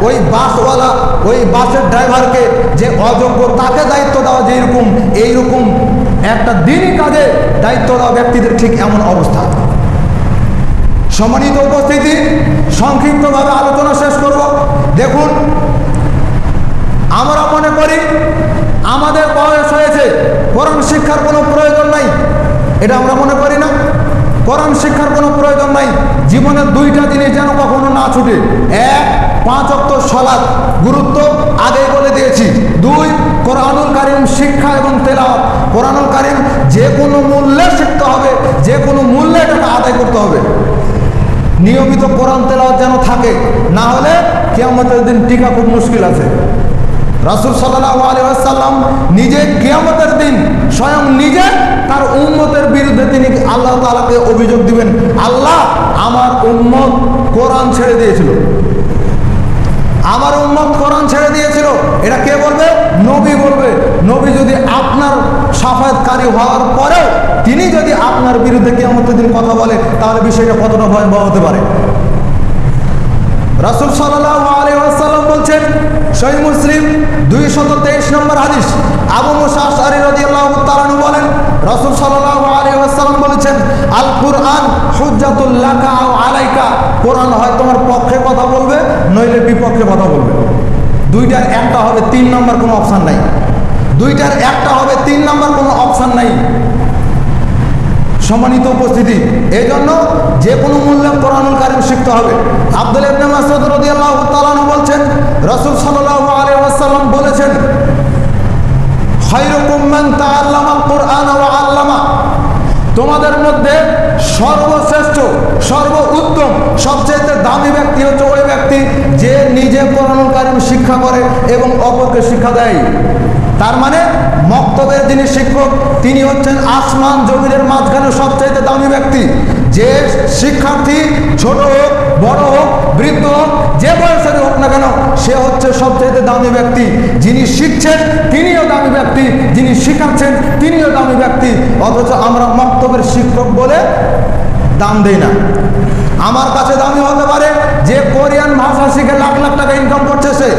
ওই বাসওয়ালা, ওই বাসের ড্রাইভারকে যে অযোগ্য তাকে দায়িত্ব দেওয়া যেরকম, এইরকম একটা দিনই কাজে দায়িত্ব দেওয়া ব্যক্তিদের ঠিক এমন অবস্থা। সম্মানিত উপস্থিতি, সংক্ষিপ্তভাবে আলোচনা শেষ করব। দেখুন, আমরা মনে করি আমাদের বয়স হয়েছে, কোরআন শিক্ষার কোনো প্রয়োজন নাই, এটা আমরা মনে করি না। কোরআন শিক্ষার কোনো প্রয়োজন নাই। জীবনের 2টা জিনিস যেন কখনো না ছুটে। 1, 5 ওয়াক্ত সালাত, গুরুত্ব আগেই বলে দিয়েছি। 2, কোরআনুল কারীম শিক্ষা এবং তেলাওয়াত। কোরআনুল কারীম যে কোনো মূল্যে শিখতে হবে, যে কোনো মূল্যে এটাকে আদায় করতে হবে। নিয়মিত কোরআন তেলাওয়াত যেন থাকে, না হলে কিয়ামতের দিন টিকা খুব মুশকিল আছে। রাসূল সাল্লাল্লাহু আলাইহি ওয়াসাল্লাম নিজে কিয়ামতের দিন স্বয়ং নিজে তার উম্মতের বিরুদ্ধে তিনি আল্লাহ তাআলাকে অভিযোগ দিবেন, আল্লাহ আমার উম্মত কোরআন ছেড়ে দিয়েছিল, আমার উম্মত কোরআন ছেড়ে দিয়েছিল। এটা কে বলবে? নবী বলবে। নবী যদি আপনার শাফায়াতকারী হওয়ার পরেও তিনি যদি আপনার বিরুদ্ধে কিয়ামতের দিন কথা বলে, তাহলে বিষয়টা কতটা ভয়াবহ হতে পারে। রাসূল সাল্লাল্লাহু আলাইহি ওয়াসাল্লাম বলছেন, সহিহ মুসলিম 223 নম্বর হাদিস, আবু মুসা আশআরী রাদিয়াল্লাহু তাআলা আনহু বলেন, রাসূল সাল্লাল্লাহু আলাইহি ওয়াসাল্লাম বলেছেন, আল কুরআন হুজ্জাতুল লাকা আও আলাইকা। কোরআন হয় তোমার পক্ষে কথা বলবে, নইলে বিপক্ষে কথা বলবে। 2টার একটা হবে, 3 নম্বর কোনো অপশন নাই। 2টার একটা হবে, 3 নম্বর কোনো অপশন নাই। সম্মানিত উপস্থিতি, এই জন্য যে কোনো মূল্যে কোরআনুল কারীম শিখতে হবে। আব্দুল্লাহ ইবনে মাসউদ রাদিয়াল্লাহু তাআলা আনহু বলছেন, রাসূল সাল্লাল্লাহু আলাইহি ওয়াসাল্লাম বলেছেন, খায়রুকুম মান তাআল্লামাল কুরআন ওয়া আল্লামা। তোমাদের মধ্যে সর্বশ্রেষ্ঠ, সর্বোত্তম, সবচেয়ে দামি ব্যক্তি হচ্ছে ওই ব্যক্তি যে নিজে কোরআনুল কারীম শিক্ষা করে এবং অপরকে শিক্ষা দেয়। তার মানে মক্তবের যিনি শিক্ষক, তিনি হচ্ছেন আসমান জমিনের মাঝখানে সবচাইতে দামি ব্যক্তি। যে শিক্ষার্থী ছোট হোক, বড় হোক, বৃদ্ধ হোক, যে বয়সের হোক না কেন, সে হচ্ছে সবচাইতে দামি ব্যক্তি। যিনি শিখছেন তিনিও দামি ব্যক্তি, যিনি শিখাচ্ছেন তিনিও দামি ব্যক্তি। অথচ আমরা মক্তবের শিক্ষক বলে দাম দেই না। আমার কাছে দামি হতে পারে যে কোরিয়ান ভাষা শিখে লাখ লাখ টাকা ইনকাম করছে, সে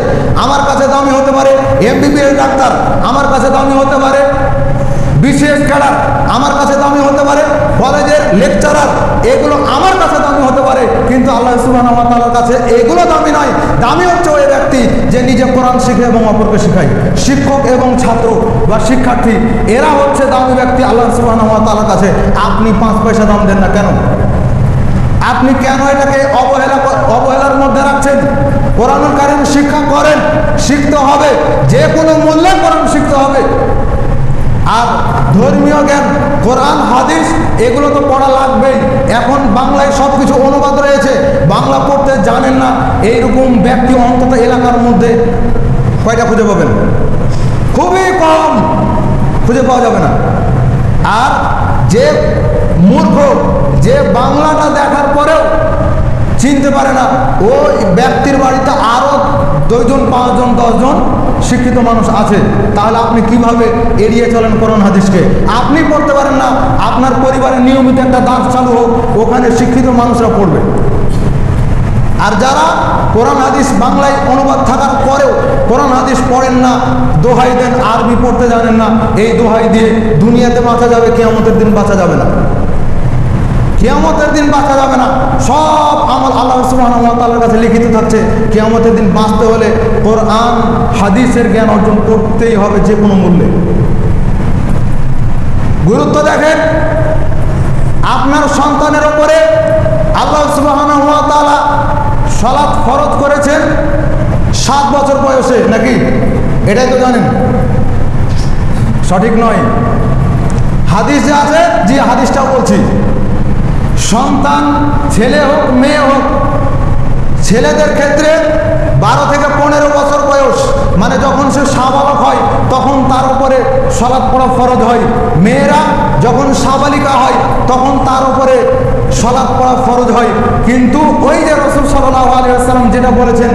আমার কাছে দামি হতে পারে। MBBS ডাক্তার আমার কাছে দামি হতে পারে। BCS ক্যাডার আমার কাছে দামি হতে পারে। কলেজের লেকচারার, এগুলো আমার কাছে দামি হতে পারে, কিন্তু আল্লাহ সুবহানাহু ওয়া তাআলার কাছে এগুলো দামি নয়। দামি হচ্ছে ওই ব্যক্তি যে নিজে কোরআন শিখে এবং অপরকে শেখায়। শিক্ষক এবং ছাত্র বা শিক্ষার্থী, এরা হচ্ছে দামি ব্যক্তি আল্লাহ সুবহানাহু ওয়া তাআলার কাছে। আপনি 5 পয়সা দাম দেন না কেন? আপনি কেন এটাকে অবহেলার মধ্যে রাখছেন? কোরআনুল কারীম শিক্ষা করেন, শিখতে হবে, যে কোনো মূল্যে কোরআন শিখতে হবে। আর ধর্মীয় জ্ঞান, কোরআন হাদিস এগুলো তো পড়া লাগবেই। এখন বাংলায় সব কিছু অনুবাদ রয়েছে, বাংলা পড়তে জানেন না এইরকম ব্যক্তি অন্তত এলাকার মধ্যে কয়টা খুঁজে পাবেন? খুবই কম, খুঁজে পাওয়া যাবে না। আর যে মূর্খ, যে বাংলাটা দেখার পরেও চিনতে পারে না, ওই ব্যক্তির বাড়িতে আরও 2 জন 5 জন 10 জন শিক্ষিত মানুষ আছে। তাহলে আপনি কিভাবে এড়িয়ে চলেন কোরআন হাদিসকে? আপনি পড়তে পারেন না, আপনার পরিবারের নিয়মিত একটা দাস চালু হোক, ওখানে শিক্ষিত মানুষরা পড়বে। আর যারা কোরআন হাদিস বাংলায় অনুবাদ থাকার পরেও কোরআন হাদিস পড়েন না, দোহাই দেন, আরবি পড়তে জানেন না, এই দোহাই দিয়ে দুনিয়াতে বাঁচা যাবে, কিয়ামতের দিন বাঁচা যাবে না। কিয়ামতের দিন বাঁচা যাবে না। সব আমল আল্লাহ সুবহানাহু ওয়া তাআলার কাছে লিখিত থাকছে। কিয়ামতের দিন বাঁচতে হলে কোরআন হাদিসের জ্ঞান অর্জন করতেই হবে যে কোনো মূল্যে। গুরুত্ব দেখেন, আপনার সন্তানের উপরে আল্লাহ সুবহানাহু ওয়া তাআলা সালাত ফরজ করেছেন 7 বছর বয়সে, নাকি? এটাই তো জানেন, সঠিক নয়। হাদিসে আছে, যে হাদিসটাও বলছি, সন্তান ছেলে হোক মেয়ে হোক, ছেলেদের ক্ষেত্রে 12 থেকে 15 বছর বয়স, মানে যখন সে সাবালক হয় তখন তার উপরে সালাত পড়া ফরজ হয়। মেয়েরা যখন সাবালিকা হয় তখন তার উপরে সালাত পড়া ফরজ হয়। কিন্তু ওই যে রাসূল সাল্লাল্লাহু আলাইহি ওয়াসাল্লাম যেটা বলেছেন,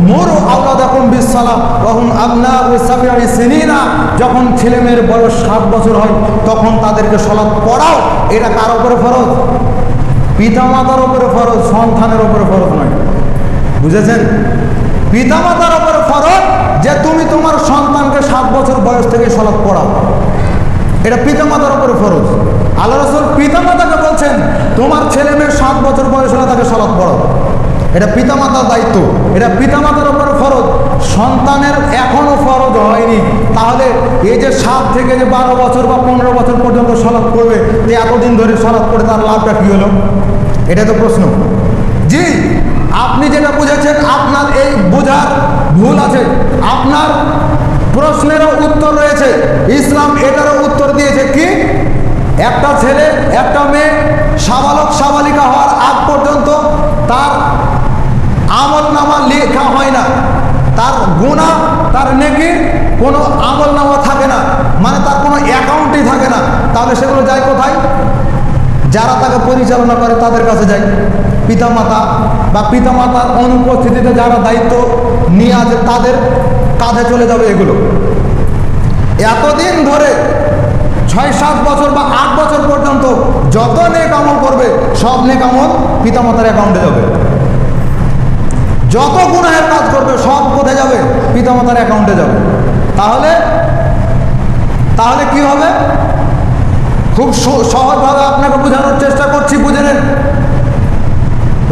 মুরু আওলাদাকুম বিস-সালাহ ওয়া হুম আবনাউ সাবঈ সিনিনা, যখন ছেলে মেয়ের বয়স 7 বছর হয় তখন তাদেরকে সালাত পড়াও। এটা কার উপরে ফরজ? পিতামাতার উপরে ফরজ, সন্তানের উপরে ফরজ নয়। বুঝেছেন? পিতামাতার উপরে ফরজ যে তুমি তোমার সন্তানকে 7 বছর বয়স থেকে সালাত পড়াও, এটা পিতামাতার উপরে ফরজ। আল্লাহ রাসূল পিতামাতাকে বলছেন তোমার ছেলে মেয়ে 7 বছর বয়স হলে তাকে সালাত পড়াও, এটা পিতামাতার দায়িত্ব, এটা পিতামাতার উপরে ফরজ। সন্তানের এখনো ফরজ হয়নি, তাহলে এই যে 7 থেকে যে 12 বছর বা 15 বছর পর্যন্ত সালাত পড়বে, যে এতদিন ধরে সালাত পড়ে তার লাভটা কি হলো? এটা তো প্রশ্ন। জি, আপনি যেটা বুঝেছেন আপনার এই বোঝার ভুল আছে। আপনার প্রশ্নেরও উত্তর রয়েছে, ইসলাম এটারও উত্তর দিয়েছে। কি? একটা ছেলে একটা মেয়ে সাবালক সাবালিকা হওয়ার আগ পর্যন্ত তার আমল নামা লেখা হয় না, তার গুনাহ তার নেকি কোনো আমল নামা থাকে না, মানে তার কোনো অ্যাকাউন্টই থাকে না। তাহলে সেগুলো যায় কোথায়? যারা তাকে পরিচালনা করে তাদের কাছে যায়, পিতামাতা বা পিতামাতার অনুপস্থিতিতে যারা দায়িত্ব নিয়ে আছে তাদের কাঁধে চলে যাবে এগুলো। এতদিন ধরে 6-7 বছর বা 8 বছর পর্যন্ত যত নেক আমল করবে সব নেক আমল পিতামাতার অ্যাকাউন্টে যাবে। যত গুনাহের কাজ করবে সব কোথায় যাবে? পিতামাতার অ্যাকাউন্টে যাবে। তাহলে কি হবে? খুব সহজভাবে আপনাকে বোঝানোর চেষ্টা করছি, বুঝে নেন।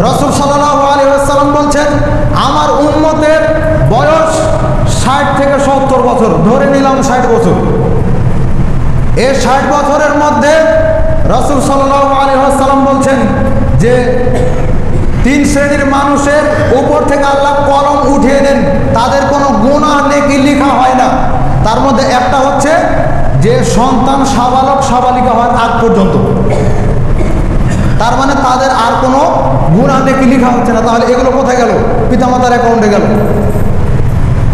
রাসূল সাল্লাল্লাহু আলাইহি ওয়াসাল্লাম বলছেন, আমার উম্মতের বয়স 60 থেকে 70 বছর, ধরে নিলাম 60 বছর। এই 60 বছরের মধ্যে রাসূল সাল্লাল্লাহু আলাইহি ওয়াসাল্লাম বলছেন যে 3 শ্রেণীর মানুষের উপর থেকে আল্লাহ কলম উঠিয়ে দেন, তাদের কোনো গুনাহ নেকি লেখা হয় না। তার মধ্যে একটা হচ্ছে যে সন্তান সাবালক সাবালিকা হওয়ার আগ পর্যন্ত, তার মানে তাদের আর কোনো গুনাহ নেকি লেখা হচ্ছে না। তাহলে এগুলো কোথায় গেল? পিতামাতার অ্যাকাউন্টে গেল।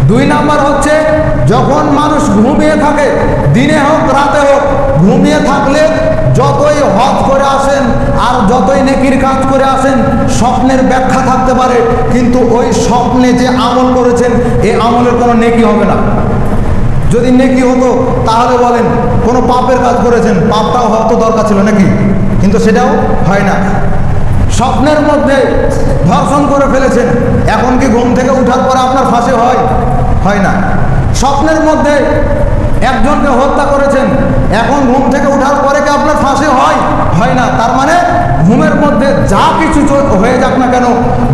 2 নাম্বার হচ্ছে যখন মানুষ ঘুমিয়ে থাকে, দিনে হোক রাতে হোক, ঘুমিয়ে থাকলে যতই হজ করে আসেন আর যতই নেকির কাজ করে আসেন, স্বপ্নের ব্যাখ্যা থাকতে পারে, কিন্তু ওই স্বপ্নে যে আমল করেছেন এই আমলের কোনো নেকি হবে না। যদি নেকি হতো তাহলে বলেন কোনো পাপের কাজ করেছেন, পাপটাও হয়তো দরকার ছিল নাকি, কিন্তু সেটাও হয় না। স্বপ্নের মধ্যে ধর্ষণ করে ফেলেছেন, এখন কি ঘুম থেকে উঠার পরে আপনার ফাঁসি হয় না? স্বপ্নের মধ্যে একজনকে হত্যা করেছেন, এখন ঘুম থেকে উঠার পরে কি আপনার ফাঁসি হয় না? তার মানে ঘুমের মধ্যে যা কিছু হয়ে যাক না কেন,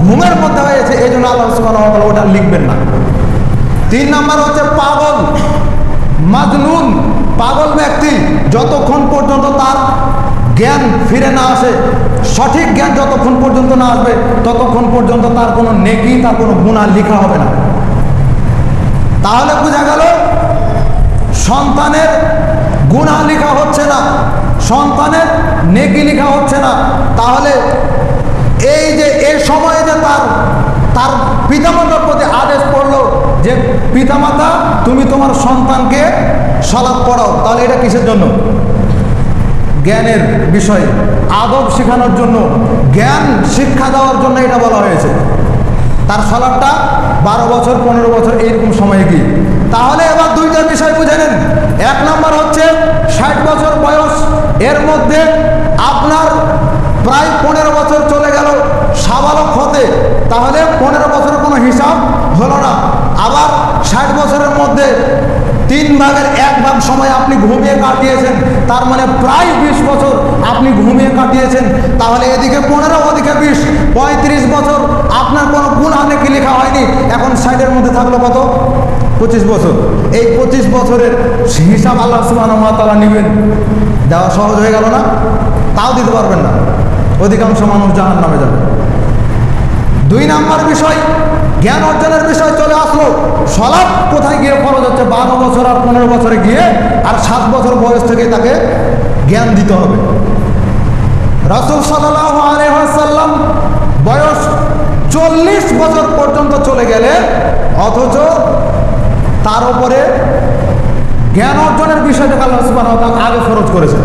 ঘুমের মধ্যে হয়েছে, এই জন্য আল্লাহ সুবহানাহু ওয়া তাআলা ওটা লিখবেন না। 3 নাম্বার হচ্ছে পাগল, মাজনুন, পাগল ব্যক্তি যতক্ষণ পর্যন্ত তার জ্ঞান ফিরে না আসে, সঠিক জ্ঞান যতক্ষণ পর্যন্ত না আসবে ততক্ষণ পর্যন্ত তার কোনো নেকি, তার কোনো গুনাহ লেখা হবে না। তাহলে বোঝা গেল সন্তানের গুনাহ লেখা হচ্ছে না, সন্তানের নেকি লেখা হচ্ছে না, তাহলে এই যে এই সময়ে যে তার পিতামাতার প্রতি আদেশ পড়লো যে পিতামাতা তুমি তোমার সন্তানকে সালাত পড়াও, তাহলে এটা কিসের জন্য? জ্ঞানের বিষয়, আদব শেখানোর জন্য, জ্ঞান শিক্ষা দেওয়ার জন্য এটা বলা হয়েছে। তার সালাতটা 12 বছর 15 বছর এইরকম সময়ে কি। তাহলে এবার দুইটা বিষয় বুঝে নেন। এক নম্বর হচ্ছে 60 বছর বয়স, এর মধ্যে আপনার প্রায় 15 বছর চলে গেল সাবালক হতে, তাহলে 15 বছরের কোনো হিসাব হলো না। আবার 60 বছরের মধ্যে 3 ভাগের 1 ভাগ সময় আপনি ঘুমিয়ে কাটিয়েছেন, তার মানে প্রায় 20 বছর আপনি ঘুমিয়ে কাটিয়েছেন। তাহলে এদিকে 15 ওদিকে 20, 35 বছর আপনার কোনো গুনাহ নেকি লেখা হয়নি। এখন 60-এর মধ্যে থাকলো কত? 25 বছর। এই 25 বছরের হিসাব আল্লাহ সুবহানাহু ওয়া তাআলা নেবেন, দেওয়া সহজ হয়ে গেল না? তাও দিতে পারবেন না, অধিকাংশ মানুষ জাহান্নামে যাবে। 2 নম্বর বিষয়, জ্ঞান অর্জনের বিষয় চলে আসলো। সালাত কোথায় গিয়ে ফরজ হচ্ছে? 12 বছর আর 15 বছরে গিয়ে, আর 7 বছর বয়স থেকে তাকে জ্ঞান দিতে হবে। রাসূল সাল্লাল্লাহু আলাইহি ওয়াসাল্লাম বয়স 40 বছর পর্যন্ত চলে গেলে, অথচ তার উপরে জ্ঞান অর্জনের বিষয়টাকে আল্লাহ সুবহানাহু ওয়া তাআলা আগে ফরজ করেছে,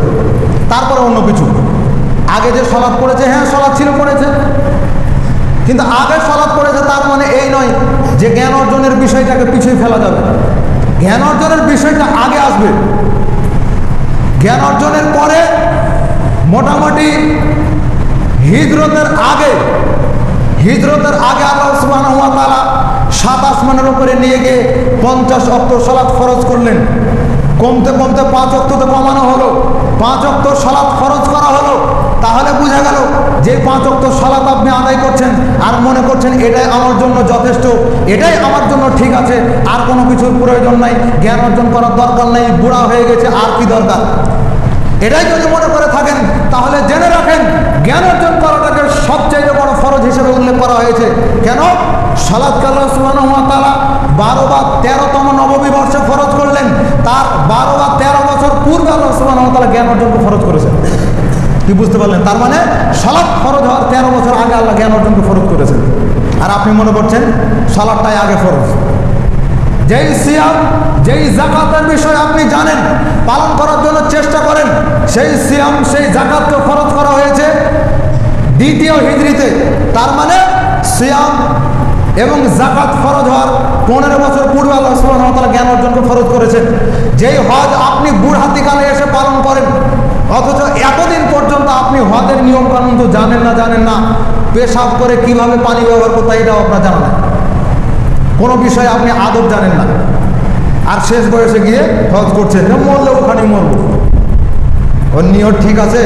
তারপরে অন্য কিছু। আগে যে সালাত পড়েছে, হ্যাঁ সালাত ছিল পড়েছে, কিন্তু আগে সালাত পড়েছে তার মানে এই নয় যে জ্ঞান অর্জনের বিষয়টাকে পিছিয়ে ফেলা যাবে। জ্ঞান অর্জনের বিষয়টা আগে আসবে। জ্ঞান অর্জনের পরে মোটামুটি হিজরতের আগে আল্লাহ সুবহানাহু ওয়া তাআলা 7 আসমানের উপরে নিয়ে গিয়ে 50 ওয়াক্ত সালাত ফরজ করলেন। কমতে কমতে 5 ওয়াক্ততে কমানো হলো, 5 ওয়াক্ত সালাত ফরজ করা হলো। তাহলে বোঝা গেল যে 5 ওয়াক্ত সালাত আপনি আদায় করছেন আর মনে করছেন এটাই আমার জন্য যথেষ্ট, এটাই আমার জন্য ঠিক আছে, আর কোনো কিছুর প্রয়োজন নাই, জ্ঞান অর্জন করার দরকার নেই, বুড়া হয়ে গেছে, আর কি দরকার। এটাই যদি মনে করে থাকেন, তাহলে জেনে রাখেন জ্ঞান অর্জন করাটাকে সবচেয়ে বড় ফরজ হিসেবে উল্লেখ করা হয়েছে। কেন? সালাতকে আল্লাহ সুবহানাহু ওয়া তাআলা 12 বা 13তম নববী বর্ষে ফরজ করলেন। তার 12 বা 13 বছর পূর্বে আল্লাহ সুবহানাহু ওয়া তাআলা জ্ঞান অর্জনকে ফরজ করেছেন। কি বুঝতে পারলেন? তার মানে সালাত ফরজ হওয়ার 13 বছর আগে আল্লাহ জ্ঞান অর্জনকে ফরজ করেছেন, আর আপনি মনে করছেন সালাতটাই আগে ফরজ। যেই সিয়াম, যেই যাকাতের বিষয় আপনি জানেন, পালন করার জন্য চেষ্টা করেন, সেই সিয়াম সেই যাকাতকে ফরজ করা হয়েছে 2য় হিজরিতে। তার মানে সিয়াম এবং যাকাত ফরজ হওয়ার 15 বছর পূর্বে আল্লাহ সুবহানাহু ওয়া তাআলা জ্ঞান অর্জনকে ফরজ করেছেন। যেই হজ আপনি বুড়হাতিকালে এসে পালন করেন, অথচ এতদিন পর্যন্ত আপনি হজের নিয়ম কানুন তো জানেন না, পেশাব করে কিভাবে পানি ব্যবহার করতে এটাও আপনার জানা নেই, কোনো বিষয়ে আপনি আদব জানেন না, আর শেষ বয়সে গিয়ে হজ করছেন, মরলে ওখানে মরব, ওর নিয়ত ঠিক আছে?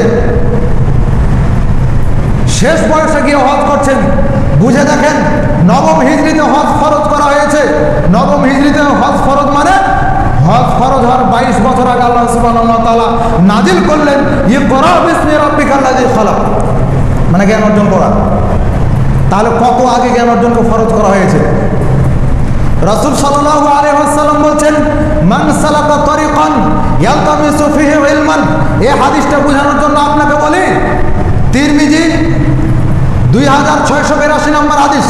শেষ বয়সে গিয়ে হজ করছেন। বুঝে দেখেন, 9ম হিজরিতে হজ ফরজ করা হয়েছে। 9ম হিজরিতে হজ ফরজ মানে হজ ফরজ হওয়ার 22 বছর আগে আল্লাহ সুবহানাহু ওয়া তাআলা নাজিল করলেন ইকরা বিসমি রাব্বিকাল্লাযী খালাক, মানে জ্ঞান অর্জন করা। তাহলে কত আগে জ্ঞান অর্জনকে ফরজ করা হয়েছে? রাসূল সাল্লাল্লাহু আলাইহি ওয়াসাল্লাম বলছেন মান সালাকা তরিকান ইয়ালতামিসু ফিহি ইলমান। এই হাদিসটা বোঝানোর জন্য আপনাকে বলি, তিরমিজি 2682 নম্বর হাদিস।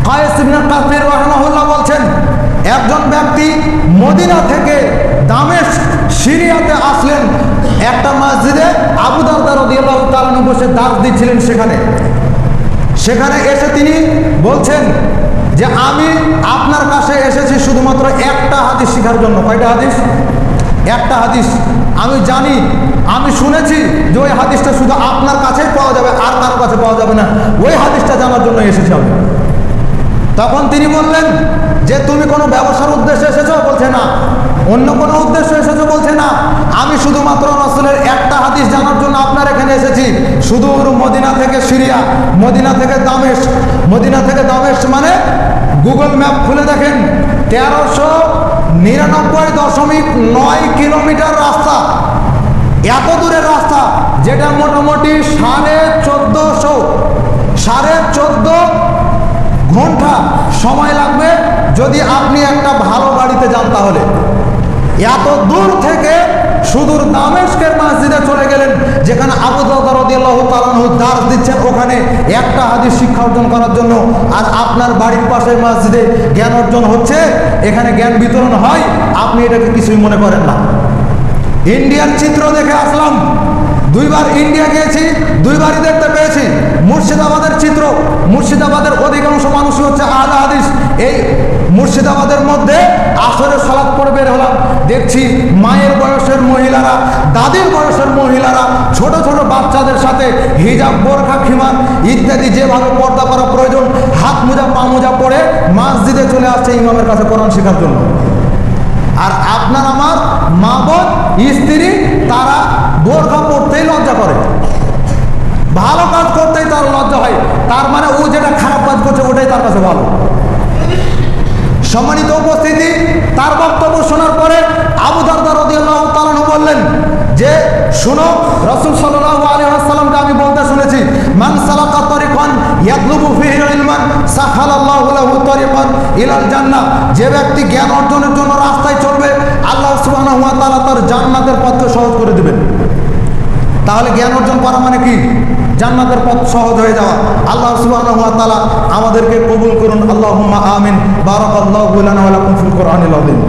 কায়েস ইবনে কাসির রাহিমাহুল্লাহ বলছেন, একজন ব্যক্তি মদিনা থেকে দামেস্ক সিরিয়াতে আসলেন। একটা মসজিদে আবু দারদা রাদিয়াল্লাহু তাআলা বসে দাস দিচ্ছিলেন। সেখানে এসে তিনি বলছেন যে আমি আপনার কাছে এসেছি শুধুমাত্র একটা হাদিস শেখার জন্য। কয়টা হাদিস? একটা হাদিস। আমি জানি, আমি শুনেছি যে ওই হাদিসটা শুধু আপনার কাছেই পাওয়া যাবে, আর কারো কাছে পাওয়া যাবে না, ওই হাদিসটা জানার জন্য এসেছি আমি। তখন তিনি বললেন যে তুমি কোনো ব্যবসার উদ্দেশ্যে এসেছো? বলছে না। অন্য কোনো উদ্দেশ্য এসেছো? বলছে না। আমি শুধুমাত্র রাসূলের একটা হাদিস জানার জন্য আপনার এখানে এসেছি। সুদূর মদিনা থেকে সিরিয়া, মদিনা থেকে দামেস্ক। মদিনা থেকে দামেস্ক মানে গুগল ম্যাপ খুলে দেখেন 1399.9 কিলোমিটার রাস্তা। এত দূরের রাস্তা, যেটা মোটামুটি 14.5 ঘন্টা সময় লাগবে যদি আপনি একটা ভালো গাড়িতে যান। তাহলে এত দূর থেকে সুদূর দামেস্কের মসজিদে চলে গেলেন, যেখানে আবু দারদা রাদিয়াল্লাহু তাআলা আনহু দার্স দিচ্ছেন, ওখানে একটা হাদিস শিক্ষা অর্জন করার জন্য। আর আপনার বাড়ির পাশের মসজিদে জ্ঞান অর্জন হচ্ছে, এখানে জ্ঞান বিতরণ হয়, আপনি এটাকে কিছুই মনে করেন না। ইন্ডিয়ার চিত্র দেখে আসলাম, দুইবার ইন্ডিয়া গিয়েছি, দুইবারই দেখতে পেয়েছি মুর্শিদাবাদের চিত্র। মুর্শিদাবাদের অধিকাংশ মানুষই হচ্ছে আহলে হাদিস। এই মুর্শিদাবাদের মধ্যে আসরের সালাত পড়ে বের হলাম, দেখছি মায়ের বয়সের মহিলারা, দাদির বয়সের মহিলারা ছোট ছোট বাচ্চাদের সাথে হিজাব, বোরখা, খিমার ইত্যাদি যেভাবে পর্দা করা প্রয়োজন, হাত মোজা পা মোজা পরে মসজিদে চলে আসছে ইমামের কাছে কোরআন শেখার জন্য। আর আপনার আমার মা বোন, স্ত্রী, তারা বোরখা পড়তেই লজ্জা করে, ভালো কাজ করতেই তার লজ্জা হয়। তার মানে ও যেটা খারাপ কাজ করছে ওটাই তার কাছে ভালো। সম্মানিত উপস্থিতি, তার বক্তব্য শোনার পরে আবু দারদা রাদিয়াল্লাহু তাআলা আনহু বললেন যে শুনো, রাসূল সাল্লাল্লাহু আলাইহি ওয়াসাল্লামকে আমি বলতে শুনেছি, মান সালাকা তরিকান ইয়াতলুবু ফিহি ইলমান সাখালাল্লাহু লাহু তরিকান ইলাল জান্নাহ। যে ব্যক্তি জ্ঞান অর্জনের জন্য রাস্তায় চলবে, আল্লাহ সুবহানাহু ওয়া তাআলা তার জান্নাতের পথকে সহজ করে দিবেন। তাহলে জ্ঞান অর্জন করা মানে কি? জান্নাতের পথ সহজ হয়ে যাওয়া। আল্লাহ সুবহানাহু ওয়া তাআলা আমাদেরকে কবুল করুন। আল্লাহুম্মা আমিন। বারাকাল্লাহু লানা ওয়া লাকুম ফিল কোরআনিল আযীম।